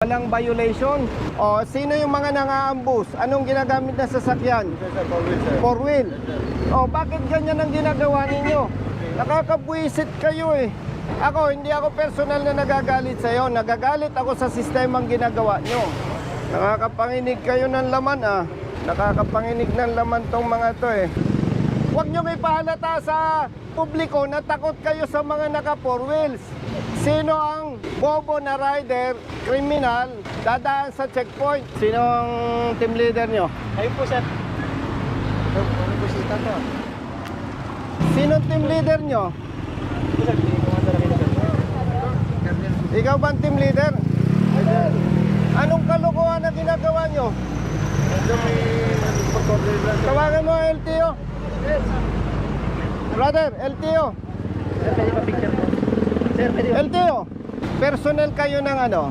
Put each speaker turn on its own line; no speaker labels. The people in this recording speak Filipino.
Walang violation. O, sino yung mga nangaambus? Anong ginagamit na sasakyan? Four wheel. O, bakit ganyan ang ginagawa ninyo? Nakakabwisit kayo eh. Ako, hindi ako personal na nagagalit sa'yo. Nagagalit ako sa sistemang ginagawa nyo. Nakakapanginig kayo ng laman ah. Nakakapanginig ng laman tong mga to eh. Huwag nyo ipahalata sa publiko na takot kayo sa mga naka four wheels. Sino ang bobo na rider, kriminal, dadaan sa checkpoint? Sino ang team leader nyo?
Ayun po, sir. Ano po si Tata?
Sino ang team leader nyo?
Sir, hindi ko nga talaga sir.
Ikaw ba ang team leader? Anong kalokohan na ginagawa nyo? Tawagan mo ang LTO. Brother, LTO.
Sir, pwede pa picture po. Sir, pwede pa.
LTO, personnel kayo ng ano?